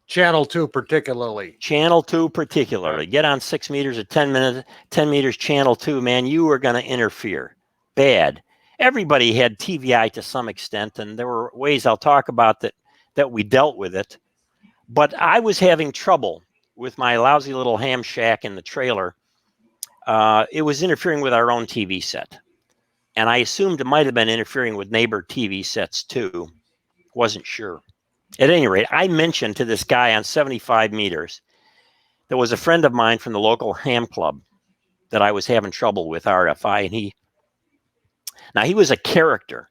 Channel 2 particularly. Channel 2 particularly. Get on 6 meters at 10 meters, channel 2, man, you were going to interfere. Bad. Everybody had TVI to some extent, and there were ways I'll talk about that we dealt with it. But I was having trouble with my lousy little ham shack in the trailer, it was interfering with our own TV set. And I assumed it might have been interfering with neighbor TV sets too. Wasn't sure. At any rate, I mentioned to this guy on 75 meters that was a friend of mine from the local ham club that I was having trouble with RFI. And he was a character.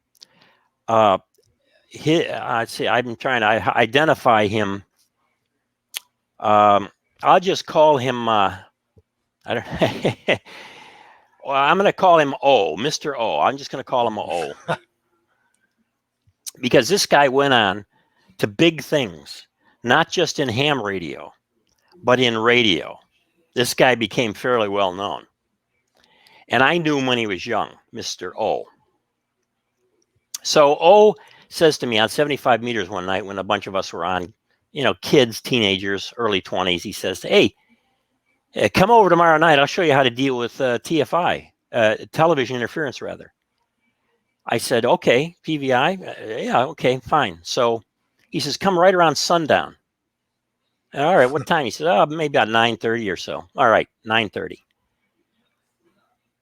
I'd say I'm trying to identify him. I'll just call him, I don't well, I'm going to call him O, Mr. O. I'm just going to call him O. Because this guy went on to big things, not just in ham radio, but in radio. This guy became fairly well known. And I knew him when he was young, Mr. O. So O says to me on 75 meters one night when a bunch of us were on, kids, teenagers, early 20s, he says, hey, come over tomorrow night. I'll show you how to deal with TFI, television interference, rather. I said, okay, TVI. Yeah, okay, fine. So he says, come right around sundown. All right, what time? He said, maybe about 9:30 or so. All right, 9:30.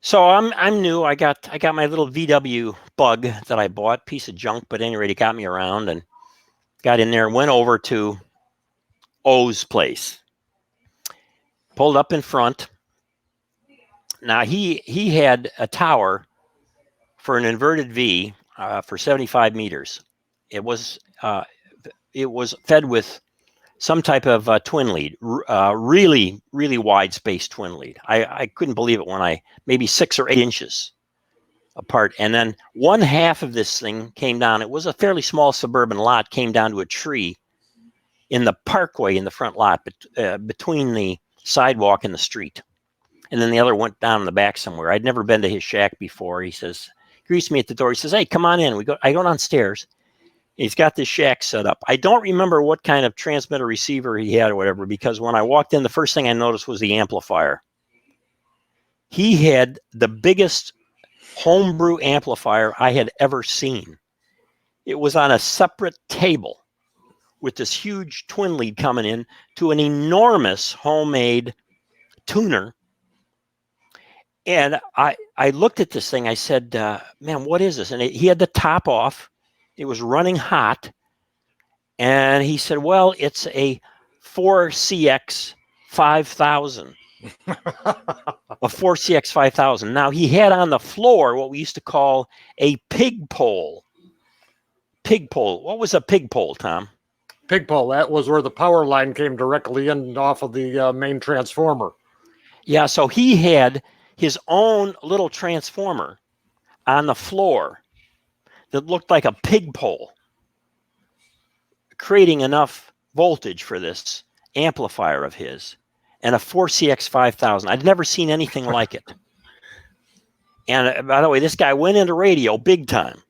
So I'm new. I got my little VW Bug that I bought, piece of junk, but at any rate, it got me around and got in there and went over to O's place. Pulled up in front. Now he had a tower for an inverted V for 75 meters. It was fed with some type of twin lead, really, really wide space twin lead. I couldn't believe it when maybe 6 or 8 inches apart. And then one half of this thing came down. It was a fairly small suburban lot, came down to a tree in the parkway in the front lot between the sidewalk and the street. And then the other went down in the back somewhere. I'd never been to his shack before. He greets me at the door. He says, hey, come on in. I go downstairs. He's got this shack set up. I don't remember what kind of transmitter receiver he had or whatever, because when I walked in, the first thing I noticed was the amplifier. He had the biggest homebrew amplifier I had ever seen. It was on a separate table with this huge twin lead coming in to an enormous homemade tuner. And I looked at this thing. I said, man, what is this? And he had the top off. It was running hot. And he said, well, it's a 4CX 5000. A 4CX 5000. Now, he had on the floor what we used to call a pig pole. Pig pole. What was a pig pole, Tom? Pig pole. That was where the power line came directly in off of the main transformer. Yeah, so he had his own little transformer on the floor that looked like a pig pole, creating enough voltage for this amplifier of his, and a 4CX 5000. I'd never seen anything like it. And by the way, this guy went into radio big time.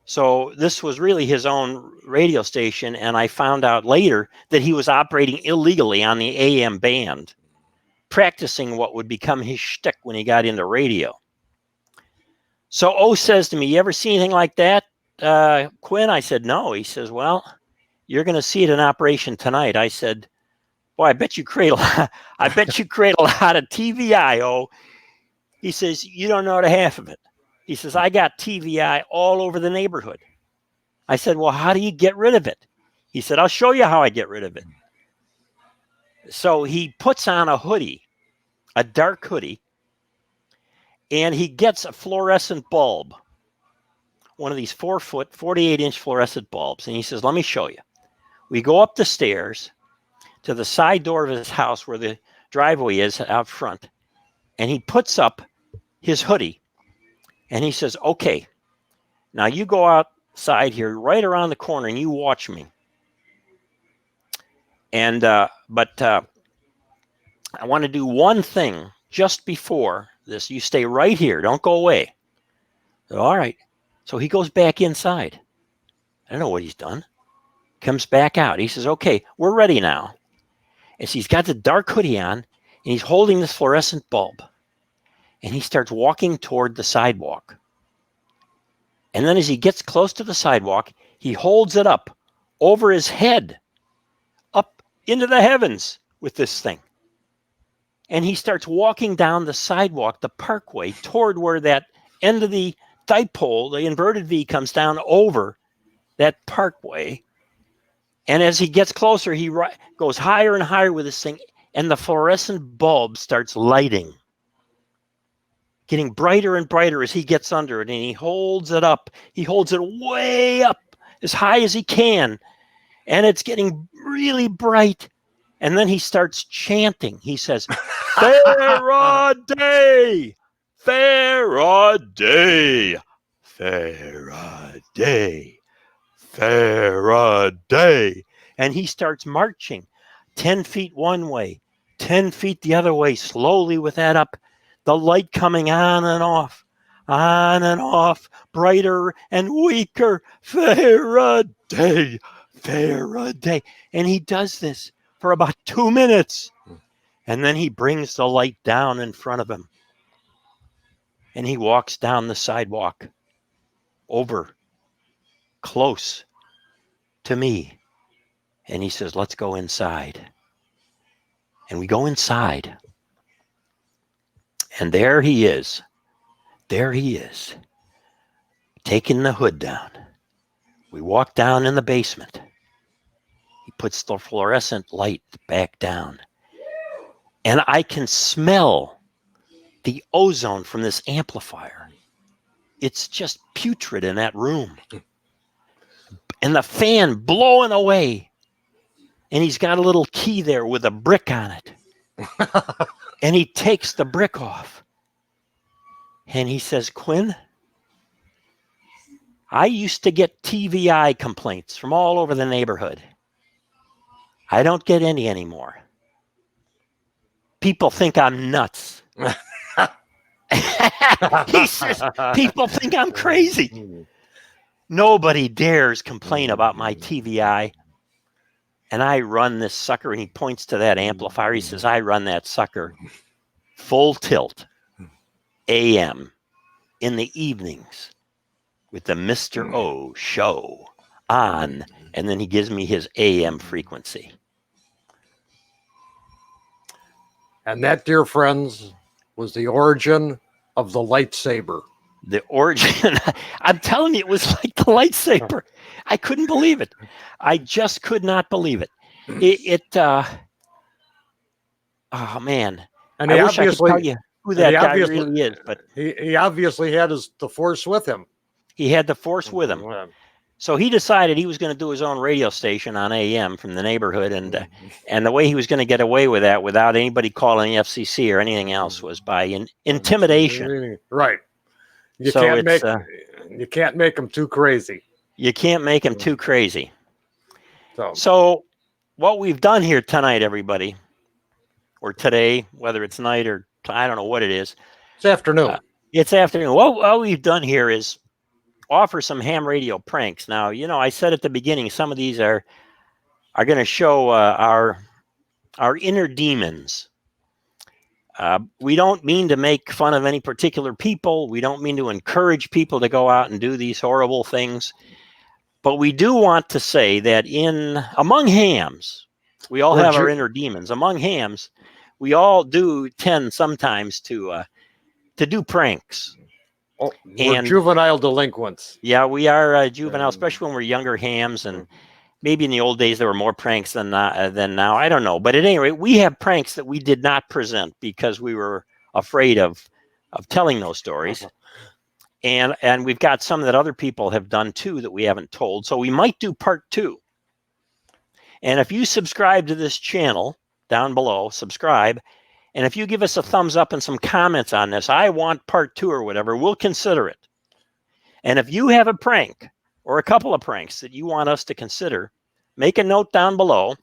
So this was really his own radio station, and I found out later that he was operating illegally on the AM band, practicing what would become his shtick when he got into radio. So O says to me, you ever see anything like that, Quinn? I said, no. He says, well, you're going to see it in operation tonight. I said, boy, I bet you create a lot. I bet you create a lot of TVI, O. He says, you don't know the half of it. He says, I got TVI all over the neighborhood. I said, well, how do you get rid of it? He said, I'll show you how I get rid of it. So he puts on a hoodie, a dark hoodie, and he gets a fluorescent bulb, one of these 4-foot, 48-inch fluorescent bulbs. And he says, let me show you. We go up the stairs to the side door of his house where the driveway is out front. And he puts up his hoodie. And he says, okay, now you go outside here right around the corner and you watch me. And, but I want to do one thing just before this. You stay right here. Don't go away. All right. So he goes back inside. I don't know what he's done. Comes back out. He says, okay, we're ready now. And so he's got the dark hoodie on, and he's holding this fluorescent bulb. And he starts walking toward the sidewalk. And then as he gets close to the sidewalk, he holds it up over his head, up into the heavens, with this thing. And he starts walking down the sidewalk, the parkway, toward where that end of the dipole, the inverted V, comes down over that parkway. And as he gets closer, he goes higher and higher with this thing, and the fluorescent bulb starts lighting, getting brighter and brighter as he gets under it, and he holds it up. He holds it way up, as high as he can, and it's getting really bright. And then he starts chanting. He says, Faraday! Faraday! Faraday! Faraday! And he starts marching 10 feet one way, 10 feet the other way, slowly with that up, the light coming on and off, brighter and weaker. Faraday! Faraday! And he does this for about 2 minutes. And then he brings the light down in front of him. And he walks down the sidewalk over close to me. And he says, let's go inside. And we go inside. And there he is. There he is. Taking the hood down. We walk down in the basement. He puts the fluorescent light back down. And I can smell the ozone from this amplifier. It's just putrid in that room. And the fan blowing away. And he's got a little key there with a brick on it. And he takes the brick off. And he says, Quinn, I used to get TVI complaints from all over the neighborhood. I don't get any anymore. People think I'm nuts. He says, people think I'm crazy. Nobody dares complain about my TVI. And I run this sucker, and he points to that amplifier. He says, I run that sucker full tilt, AM, in the evenings with the Mr. O show on. And then he gives me his AM frequency. And that, dear friends, was the origin of the lightsaber. The origin, I'm telling you, it was like the lightsaber. I couldn't believe it. I just could not believe it. Oh man. And I wish I could tell you who that guy really is, but he obviously had the Force with him. He had the Force with him. So he decided he was going to do his own radio station on AM from the neighborhood, and the way he was going to get away with that without anybody calling the FCC or anything else was by intimidation. Right. You can't make them too crazy. You can't make him too crazy. So what we've done here tonight, everybody, or today, whether it's night or I don't know what it is. It's afternoon. It's afternoon. What we've done here is offer some ham radio pranks. Now, you know, I said at the beginning, some of these are going to show our inner demons. We don't mean to make fun of any particular people. We don't mean to encourage people to go out and do these horrible things. But we do want to say that among hams, we all have our inner demons. Among hams, we all do tend sometimes to do pranks. We're juvenile delinquents. Yeah, we are juvenile, especially when we're younger hams. And maybe in the old days, there were more pranks than now. I don't know. But at any rate, we have pranks that we did not present because we were afraid of telling those stories. And we've got some that other people have done too that we haven't told. So we might do part 2. And if you subscribe to this channel down below, subscribe. And if you give us a thumbs up and some comments on this, I want part 2 or whatever, we'll consider it. And if you have a prank or a couple of pranks that you want us to consider, make a note down below.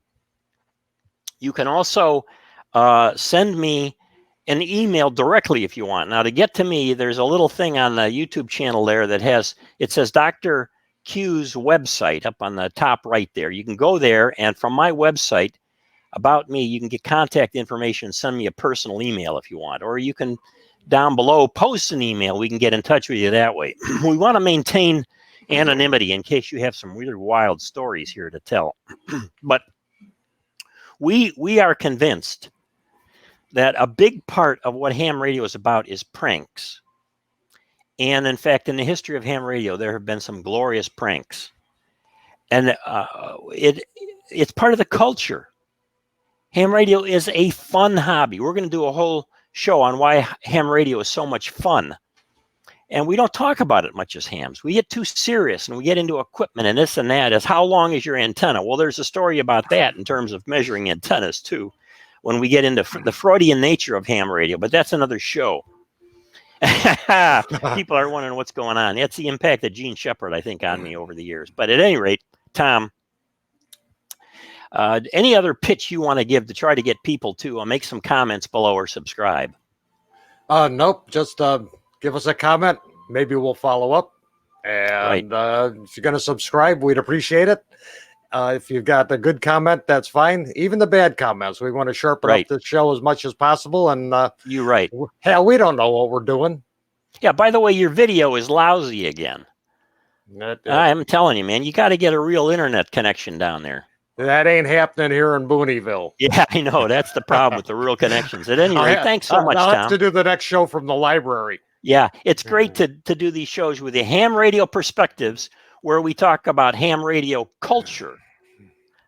You can also send me an email directly if you want. Now, to get to me, there's a little thing on the YouTube channel there that it says Dr. Q's website up on the top right there. You can go there, and from my website, about me, you can get contact information, send me a personal email if you want, or you can down below post an email. We can get in touch with you that way. We want to maintain anonymity in case you have some really wild stories here to tell. But We are convinced that a big part of what ham radio is about is pranks. And in fact, in the history of ham radio, there have been some glorious pranks. And it's part of the culture. Ham radio is a fun hobby. We're going to do a whole show on why ham radio is so much fun. And we don't talk about it much as hams. We get too serious and we get into equipment and this and that. As how long is your antenna? Well, there's a story about that in terms of measuring antennas too, when we get into the Freudian nature of ham radio, but that's another show. People are wondering what's going on. That's the impact of Gene Shepard, I think, on me over the years. But at any rate, Tom, any other pitch you want to give to try to get people to make some comments below or subscribe? Nope. Just give us a comment. Maybe we'll follow up. And if you're going to subscribe, we'd appreciate it. If you've got a good comment, that's fine. Even the bad comments. We want to sharpen up the show as much as possible. And you're right. Hell, we don't know what we're doing. Yeah, by the way, your video is lousy again. I'm telling you, man, you got to get a real internet connection down there. That ain't happening here in Booneyville. Yeah, I know. That's the problem with the real connections. At any rate, thanks so much, Tom. I'll have to do the next show from the library. Yeah, it's great to do these shows with the ham radio perspectives where we talk about ham radio culture,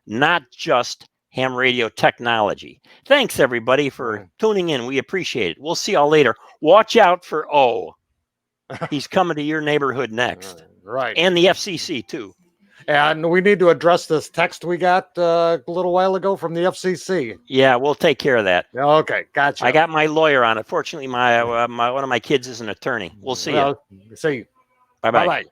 not just ham radio technology. Thanks, everybody, for tuning in. We appreciate it. We'll see y'all later. Watch out for O. He's coming to your neighborhood next. Right. And the FCC, too. And we need to address this text we got a little while ago from the FCC. Yeah, we'll take care of that. Okay, gotcha. I got my lawyer on it. Fortunately, my one of my kids is an attorney. We'll see you. See you. Bye-bye. Bye-bye.